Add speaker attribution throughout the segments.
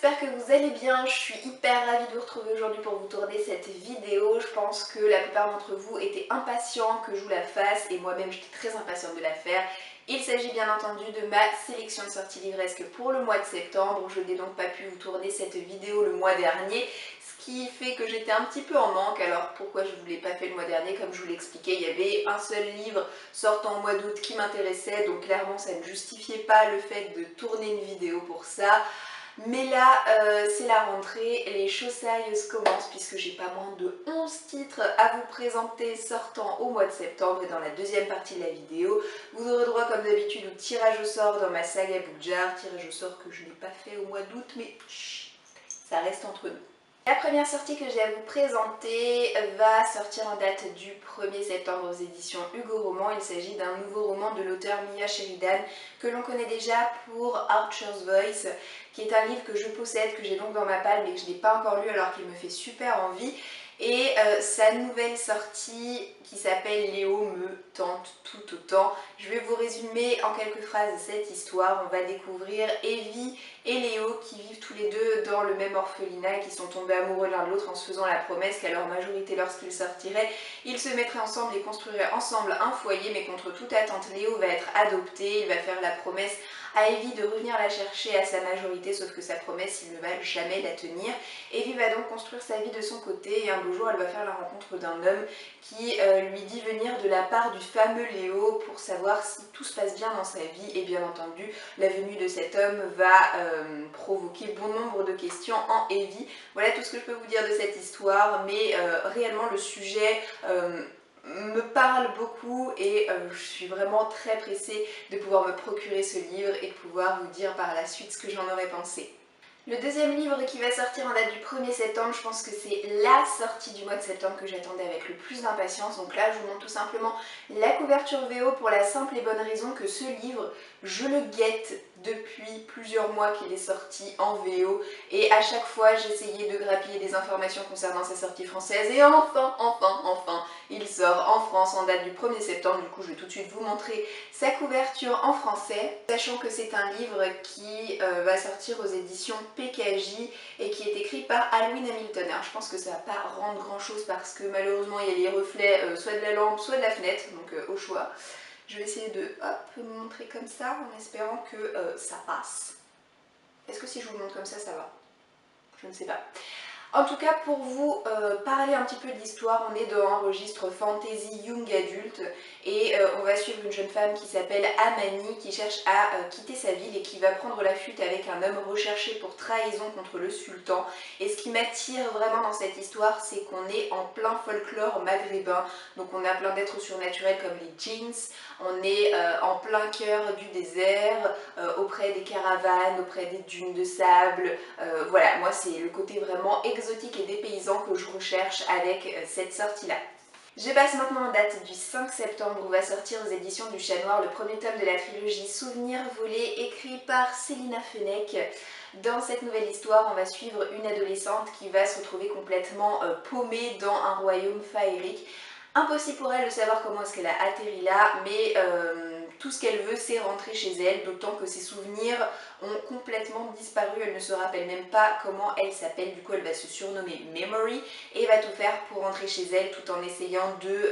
Speaker 1: j'espère que vous allez bien. Je suis hyper ravie de vous retrouver aujourd'hui pour vous tourner cette vidéo. Je pense que la plupart d'entre vous étaient impatients que je vous la fasse et moi-même j'étais très impatiente de la faire. Il s'agit bien entendu de ma sélection de sorties livresques pour le mois de septembre. Je n'ai donc pas pu vous tourner cette vidéo le mois dernier, ce qui fait que j'étais un petit peu en manque. Alors pourquoi je ne vous l'ai pas fait le mois dernier? Comme je vous l'expliquais, il y avait un seul livre sortant au mois d'août qui m'intéressait, donc clairement ça ne justifiait pas le fait de tourner une vidéo pour ça. Mais là, c'est la rentrée, les choses sérieuses commencent puisque j'ai pas moins de 11 titres à vous présenter sortant au mois de septembre. Et dans la deuxième partie de la vidéo, vous aurez droit comme d'habitude au tirage au sort dans ma saga Bookjar, tirage au sort que je n'ai pas fait au mois d'août, mais chut, ça reste entre nous. La première sortie que j'ai à vous présenter va sortir en date du 1er septembre aux éditions Hugo Roman. Il s'agit d'un nouveau roman de l'auteur Mia Sheridan que l'on connaît déjà pour Archer's Voice, qui est un livre que je possède, que j'ai donc dans ma palle mais que je n'ai pas encore lu alors qu'il me fait super envie. Et sa nouvelle sortie qui s'appelle Léo me tente tout autant. Je vais vous résumer en quelques phrases cette histoire. On va découvrir Evie et Léo qui vivent tous les deux dans le même orphelinat et qui sont tombés amoureux l'un de l'autre en se faisant la promesse qu'à leur majorité lorsqu'ils sortiraient, ils se mettraient ensemble et construiraient ensemble un foyer. Mais contre toute attente, Léo va être adopté, il va faire la promesse à Evie de revenir la chercher à sa majorité, sauf que sa promesse, il ne va jamais la tenir. Evie va donc construire sa vie de son côté et un beau jour, elle va faire la rencontre d'un homme qui lui dit venir de la part du fameux Léo pour savoir si tout se passe bien dans sa vie. Et bien entendu, la venue de cet homme va provoquer bon nombre de questions en Evie. Voilà tout ce que je peux vous dire de cette histoire, mais réellement le sujet me parle beaucoup et je suis vraiment très pressée de pouvoir me procurer ce livre et de pouvoir vous dire par la suite ce que j'en aurais pensé. Le deuxième livre qui va sortir en date du 1er septembre, je pense que c'est la sortie du mois de septembre que j'attendais avec le plus d'impatience. Donc là, je vous montre tout simplement la couverture VO pour la simple et bonne raison que ce livre, je le guette depuis plusieurs mois qu'il est sorti en VO. Et à chaque fois, j'essayais de grappiller des informations concernant sa sortie française. Et enfin, il sort en France en date du 1er septembre. Du coup, je vais tout de suite vous montrer sa couverture en français. Sachant que c'est un livre qui va sortir aux éditions PKJ et qui est écrit par Alwyn Hamilton. Alors je pense que ça va pas rendre grand chose parce que malheureusement il y a les reflets soit de la lampe soit de la fenêtre, donc au choix. Je vais essayer de vous montrer comme ça en espérant que ça passe. Est-ce que si je vous le montre comme ça va? Je ne sais pas. En tout cas, pour vous parler un petit peu de l'histoire, on est dans un registre fantasy young adulte et on va suivre une jeune femme qui s'appelle Amani qui cherche à quitter sa ville et qui va prendre la fuite avec un homme recherché pour trahison contre le sultan. Et ce qui m'attire vraiment dans cette histoire, c'est qu'on est en plein folklore maghrébin, donc on a plein d'êtres surnaturels comme les djinns, on est en plein cœur du désert, auprès des caravanes, auprès des dunes de sable, voilà, moi c'est le côté vraiment exotique et dépaysant que je recherche avec cette sortie-là. Je passe maintenant en date du 5 septembre où va sortir aux éditions du Chat Noir le premier tome de la trilogie Souvenirs volés, écrit par Célina Fenech. Dans cette nouvelle histoire, on va suivre une adolescente qui va se retrouver complètement paumée dans un royaume faérique. Impossible pour elle de savoir comment est-ce qu'elle a atterri là, mais tout ce qu'elle veut c'est rentrer chez elle, d'autant que ses souvenirs ont complètement disparu, elle ne se rappelle même pas comment elle s'appelle, du coup elle va se surnommer Memory et va tout faire pour rentrer chez elle tout en essayant de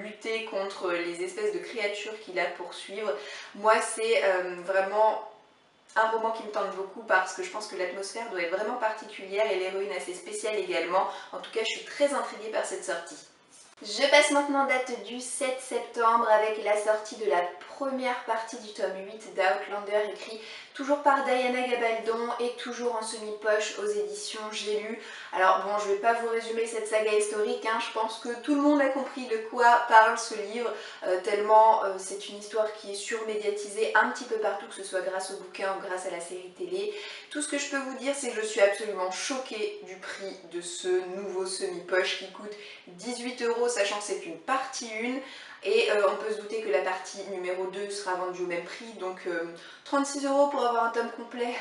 Speaker 1: lutter contre les espèces de créatures qui la poursuivent. Moi c'est vraiment un roman qui me tente beaucoup parce que je pense que l'atmosphère doit être vraiment particulière et l'héroïne assez spéciale également. En tout cas je suis très intriguée par cette sortie. Je passe maintenant en date du 7 septembre avec la sortie de la première partie du tome 8 d'Outlander, écrit toujours par Diana Gabaldon et toujours en semi-poche aux éditions J'ai lu. Alors bon, je ne vais pas vous résumer cette saga historique, hein, je pense que tout le monde a compris de quoi parle ce livre, tellement c'est une histoire qui est surmédiatisée un petit peu partout, que ce soit grâce au bouquin ou grâce à la série télé. Tout ce que je peux vous dire, c'est que je suis absolument choquée du prix de ce nouveau semi-poche qui coûte 18 €, sachant que c'est une partie 1 et on peut se douter que la partie numéro 2 sera vendue au même prix, donc 36 € pour avoir un tome complet,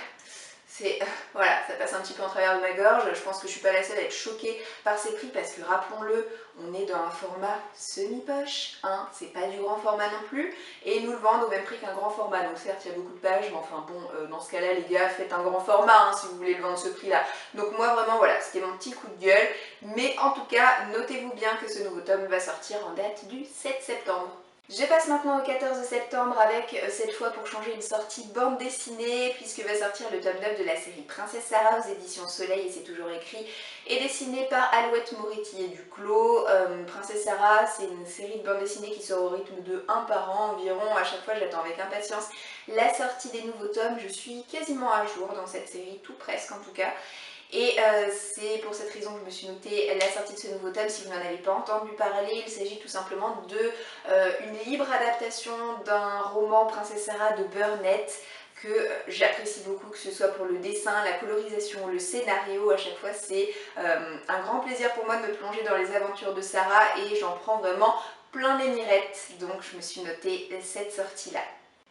Speaker 1: c'est voilà, ça passe un petit peu en travers de ma gorge. Je pense que je suis pas la seule à être choquée par ces prix parce que rappelons-le, on est dans un format semi-poche, hein, c'est pas du grand format non plus, et ils nous le vendent au même prix qu'un grand format. Donc certes, il y a beaucoup de pages, mais enfin bon, dans ce cas-là, les gars, faites un grand format hein, si vous voulez le vendre ce prix-là. Donc moi vraiment voilà, c'était mon petit coup de gueule, mais en tout cas, notez-vous bien que ce nouveau tome va sortir en date du 7 septembre. Je passe maintenant au 14 septembre avec cette fois pour changer une sortie bande dessinée puisque va sortir le tome 9 de la série Princesse Sarah aux éditions Soleil et c'est toujours écrit et dessiné par Alouette Moretti et Duclos. Princesse Sarah c'est une série de bande dessinée qui sort au rythme de 1 par an environ. À chaque fois j'attends avec impatience la sortie des nouveaux tomes. Je suis quasiment à jour dans cette série, tout presque en tout cas. Et c'est pour cette raison que je me suis noté la sortie de ce nouveau tome. Si vous n'en avez pas entendu parler, il s'agit tout simplement de une libre adaptation d'un roman Princesse Sarah de Burnett que j'apprécie beaucoup, que ce soit pour le dessin, la colorisation, le scénario. À chaque fois c'est un grand plaisir pour moi de me plonger dans les aventures de Sarah et j'en prends vraiment plein les mirettes. Donc je me suis noté cette sortie-là.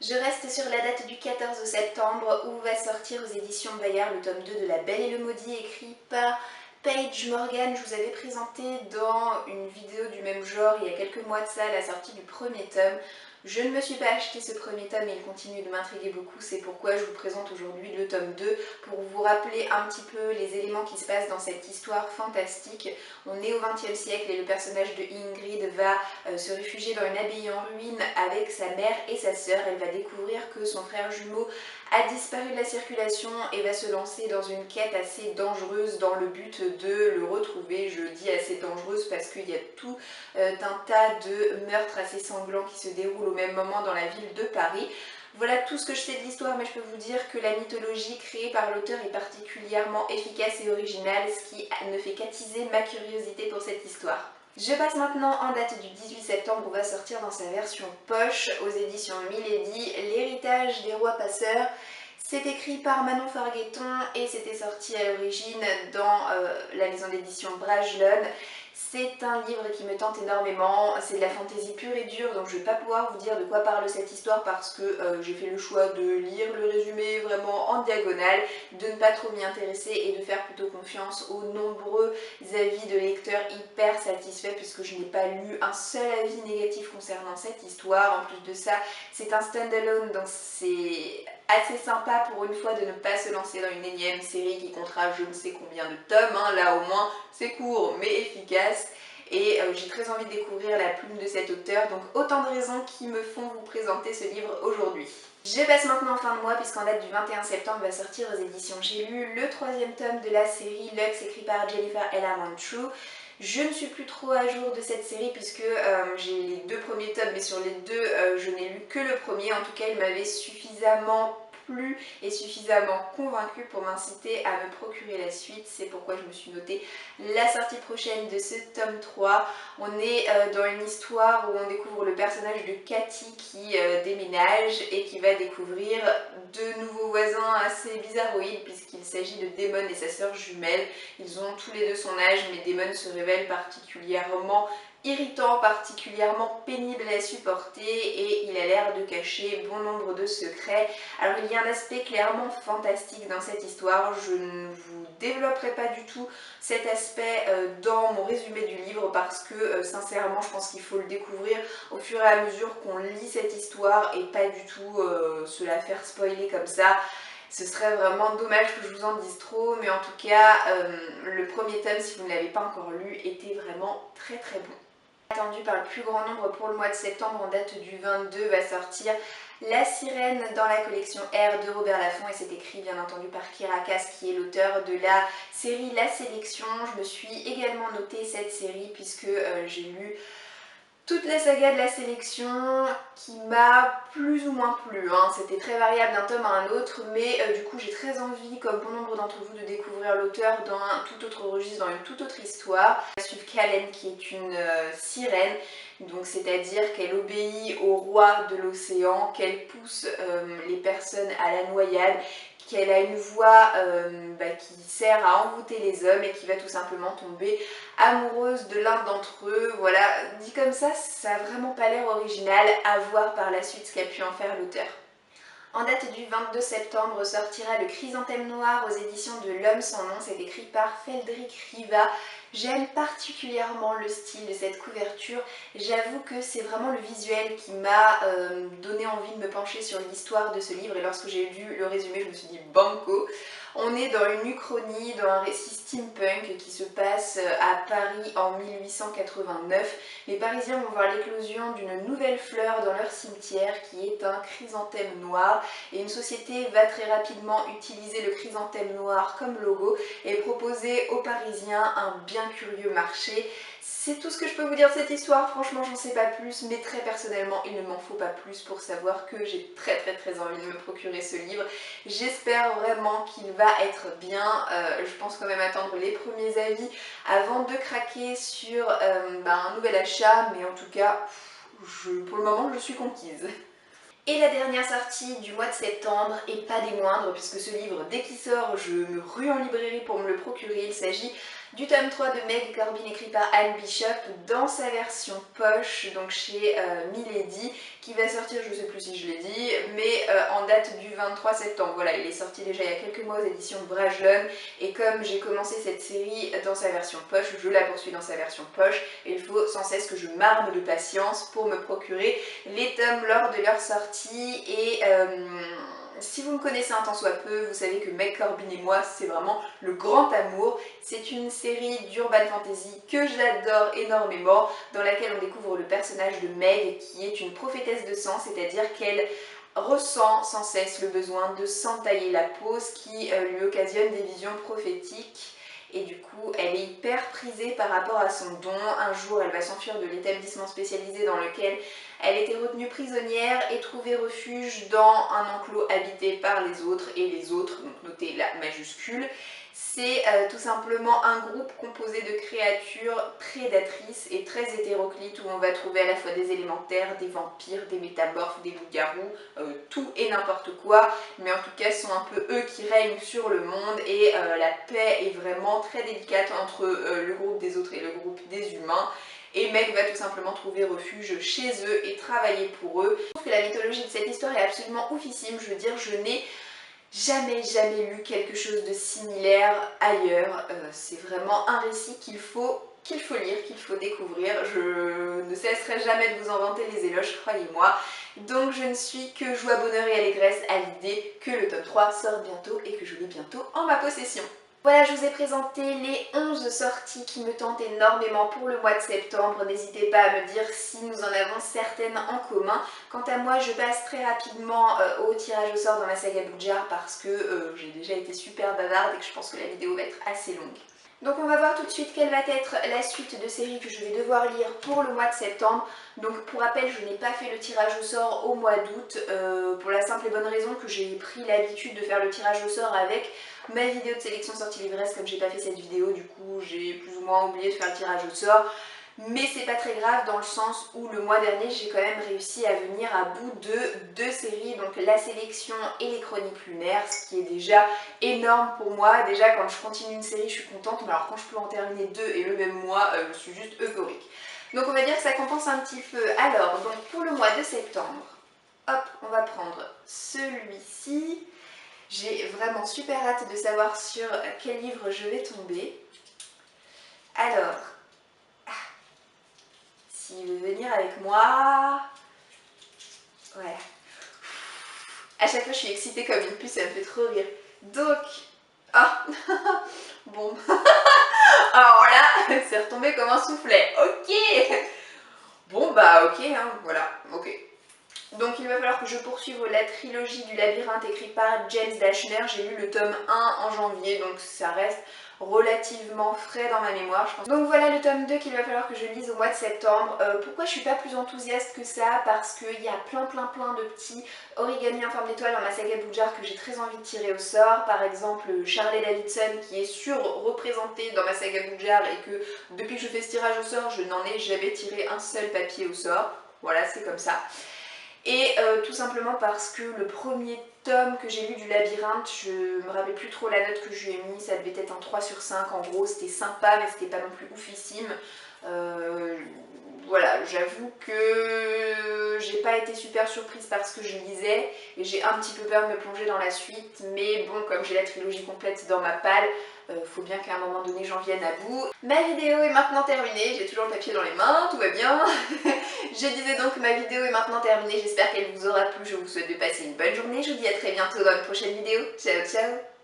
Speaker 1: Je reste sur la date du 14 septembre où va sortir aux éditions Bayard le tome 2 de La Belle et le Maudit écrit par Paige Morgan. Je vous avais présenté dans une vidéo du même genre il y a quelques mois de ça la sortie du premier tome. Je ne me suis pas acheté ce premier tome et il continue de m'intriguer beaucoup, c'est pourquoi je vous présente aujourd'hui le tome 2 pour vous rappeler un petit peu les éléments qui se passent dans cette histoire fantastique. On est au XXe siècle et le personnage de Ingrid va se réfugier dans une abbaye en ruine avec sa mère et sa sœur. Elle va découvrir que son frère jumeau a disparu de la circulation et va se lancer dans une quête assez dangereuse dans le but de le retrouver. Je dis assez dangereuse parce qu'il y a tout un tas de meurtres assez sanglants qui se déroulent au même moment dans la ville de Paris. Voilà tout ce que je sais de l'histoire, mais je peux vous dire que la mythologie créée par l'auteur est particulièrement efficace et originale, ce qui ne fait qu'attiser ma curiosité pour cette histoire. Je passe maintenant en date du 18 septembre où va sortir dans sa version poche aux éditions Milady L'héritage des rois passeurs. C'est écrit par Manon Fargueton et c'était sorti à l'origine dans la maison d'édition Bragelonne. C'est un livre qui me tente énormément, c'est de la fantaisie pure et dure donc je ne vais pas pouvoir vous dire de quoi parle cette histoire parce que j'ai fait le choix de lire le résumé vraiment en diagonale, de ne pas trop m'y intéresser et de faire plutôt confiance aux nombreux avis de lecteurs hyper satisfaits puisque je n'ai pas lu un seul avis négatif concernant cette histoire. En plus de ça, c'est un stand-alone donc c'est assez sympa pour une fois de ne pas se lancer dans une énième série qui comptera je ne sais combien de tomes, hein. Là au moins c'est court mais efficace et j'ai très envie de découvrir la plume de cet auteur, donc autant de raisons qui me font vous présenter ce livre aujourd'hui. Je passe maintenant en fin de mois puisqu'en date du 21 septembre va sortir aux éditions J'ai lu le 3e tome de la série Lux écrit par Jennifer L. Armentrout. Je ne suis plus trop à jour de cette série puisque j'ai les 2 premiers tomes mais sur les 2 je n'ai lu que le premier. En tout cas il m'avait suffisamment plu et suffisamment convaincue pour m'inciter à me procurer la suite. C'est pourquoi je me suis noté la sortie prochaine de ce tome 3. On est dans une histoire où on découvre le personnage de Cathy qui déménage et qui va découvrir de nouveaux voisins assez bizarroïdes puisqu'il s'agit de Damon et sa sœur jumelle. Ils ont tous les deux son âge mais Damon se révèle particulièrement irritant, particulièrement pénible à supporter et il a l'air de cacher bon nombre de secrets. Alors il y a un aspect clairement fantastique dans cette histoire, je ne vous développerai pas du tout cet aspect dans mon résumé du livre parce que sincèrement je pense qu'il faut le découvrir au fur et à mesure qu'on lit cette histoire et pas du tout se la faire spoiler comme ça. Ce serait vraiment dommage que je vous en dise trop, mais en tout cas, le premier tome, si vous ne l'avez pas encore lu, était vraiment très très bon. Attendu par le plus grand nombre pour le mois de septembre, en date du 22, va sortir La Sirène dans la collection R de Robert Laffont et c'est écrit bien entendu par Kira Cass qui est l'auteur de la série La Sélection. Je me suis également noté cette série puisque j'ai lu toute la saga de La Sélection qui m'a plus ou moins plu, hein. C'était très variable d'un tome à un autre mais du coup j'ai très envie, comme bon nombre d'entre vous, de découvrir l'auteur dans un tout autre registre, dans une toute autre histoire. On va suivre Kalen qui est une sirène, donc c'est-à-dire qu'elle obéit au roi de l'océan, qu'elle pousse les personnes à la noyade, qu'elle a une voix qui sert à envoûter les hommes et qui va tout simplement tomber amoureuse de l'un d'entre eux. Voilà, dit comme ça a vraiment pas l'air original, à voir par la suite ce qu'a pu en faire l'auteur. En date du 22 septembre sortira Le Chrysanthème Noir aux éditions de L'Homme sans nom, c'est écrit par Feldrik Riva. J'aime particulièrement le style de cette couverture, j'avoue que c'est vraiment le visuel qui m'a donné envie de me pencher sur l'histoire de ce livre et lorsque j'ai lu le résumé je me suis dit banco. On est dans une uchronie, dans un récit steampunk qui se passe à Paris en 1889. Les Parisiens vont voir l'éclosion d'une nouvelle fleur dans leur cimetière qui est un chrysanthème noir et une société va très rapidement utiliser le chrysanthème noir comme logo et proposer aux Parisiens un bien curieux marché. C'est tout ce que je peux vous dire de cette histoire, franchement j'en sais pas plus, mais très personnellement il ne m'en faut pas plus pour savoir que j'ai très envie de me procurer ce livre. J'espère vraiment qu'il va être bien, je pense quand même attendre les premiers avis avant de craquer sur un nouvel achat, mais en tout cas pour le moment je suis conquise. Et la dernière sortie du mois de septembre, et pas des moindres, puisque ce livre, dès qu'il sort, je me rue en librairie pour me le procurer. Il s'agit du tome 3 de Meg Corbin écrit par Anne Bishop dans sa version poche, donc chez Milady, qui va sortir, je ne sais plus si je l'ai dit, mais en date du 23 septembre. Voilà, il est sorti déjà il y a quelques mois aux éditions Brajlon, et comme j'ai commencé cette série dans sa version poche, je la poursuis dans sa version poche, et il faut sans cesse que je m'arme de patience pour me procurer les tomes lors de leur sortie. Et si vous me connaissez un tant soit peu, vous savez que Meg Corbin et moi, c'est vraiment le grand amour. C'est une série d'urban fantasy que j'adore énormément, dans laquelle on découvre le personnage de Meg, qui est une prophétesse de sang, c'est-à-dire qu'elle ressent sans cesse le besoin de s'entailler la peau, ce qui lui occasionne des visions prophétiques. Et du coup, elle est hyper prisée par rapport à son don. Un jour, elle va s'enfuir de l'établissement spécialisé dans lequel elle était retenue prisonnière et trouver refuge dans un enclos habité par les autres. Et les autres, donc notez la majuscule, c'est tout simplement un groupe composé de créatures prédatrices et très hétéroclites où on va trouver à la fois des élémentaires, des vampires, des métamorphes, des loups-garous, tout et n'importe quoi, mais en tout cas ce sont un peu eux qui règnent sur le monde et la paix est vraiment très délicate entre le groupe des autres et le groupe des humains. Et Meg va tout simplement trouver refuge chez eux et travailler pour eux. Je trouve que la mythologie de cette histoire est absolument oufissime, je veux dire, je n'ai jamais lu quelque chose de similaire ailleurs. C'est vraiment un récit qu'il faut lire, qu'il faut découvrir. Je ne cesserai jamais de vous en vanter les éloges, croyez-moi. Donc je ne suis que joie, bonheur et allégresse à l'idée que le tome 3 sort bientôt et que je l'ai bientôt en ma possession. Voilà, je vous ai présenté les 11 sorties qui me tentent énormément pour le mois de septembre. N'hésitez pas à me dire si nous en avons certaines en commun. Quant à moi, je passe très rapidement au tirage au sort dans la saga Bookjar parce que j'ai déjà été super bavarde et que je pense que la vidéo va être assez longue. Donc on va voir tout de suite quelle va être la suite de séries que je vais devoir lire pour le mois de septembre. Donc pour rappel, je n'ai pas fait le tirage au sort au mois d'août pour la simple et bonne raison que j'ai pris l'habitude de faire le tirage au sort avec ma vidéo de sélection sortie livresse. Comme j'ai pas fait cette vidéo, du coup j'ai plus ou moins oublié de faire le tirage au sort. Mais c'est pas très grave dans le sens où le mois dernier j'ai quand même réussi à venir à bout de 2 séries, donc la sélection et les chroniques lunaires, ce qui est déjà énorme pour moi. Déjà quand je continue une série je suis contente, mais alors quand je peux en terminer 2 et le même mois, je suis juste euphorique. Donc on va dire que ça compense un petit peu. Alors donc pour le mois de septembre, hop, on va prendre celui-ci. J'ai vraiment super hâte de savoir sur quel livre je vais tomber. Alors, s'il veut venir avec moi, voilà. À chaque fois je suis excitée comme une puce, ça me fait trop rire. Donc, ah, bon, alors là, c'est retombé comme un soufflet, ok. Bon bah ok, hein, voilà, ok. Donc il va falloir que je poursuive la trilogie du labyrinthe écrite par James Dashner. J'ai lu le tome 1 en janvier, donc ça reste relativement frais dans ma mémoire, je pense. Donc voilà le tome 2 qu'il va falloir que je lise au mois de septembre. Pourquoi je suis pas plus enthousiaste que ça? Parce qu'il y a plein de petits origami en forme d'étoile dans ma saga Bookjar que j'ai très envie de tirer au sort. Par exemple Charlie Davidson qui est surreprésenté dans ma saga Bookjar et que depuis que je fais ce tirage au sort, je n'en ai jamais tiré un seul papier au sort. Voilà, c'est comme ça. Et tout simplement parce que le premier tome que j'ai lu du labyrinthe, je me rappelle plus trop la note que je lui ai mis, ça devait être un 3 sur 5 en gros, c'était sympa mais c'était pas non plus oufissime. voilà, j'avoue que j'ai pas été super surprise par ce que je lisais et j'ai un petit peu peur de me plonger dans la suite, mais bon, comme j'ai la trilogie complète dans ma palle, faut bien qu'à un moment donné j'en vienne à bout. Ma vidéo est maintenant terminée, j'ai toujours le papier dans les mains, tout va bien. Je disais donc que ma vidéo est maintenant terminée, j'espère qu'elle vous aura plu, je vous souhaite de passer une bonne journée, je vous dis à très bientôt dans une prochaine vidéo. Ciao ciao.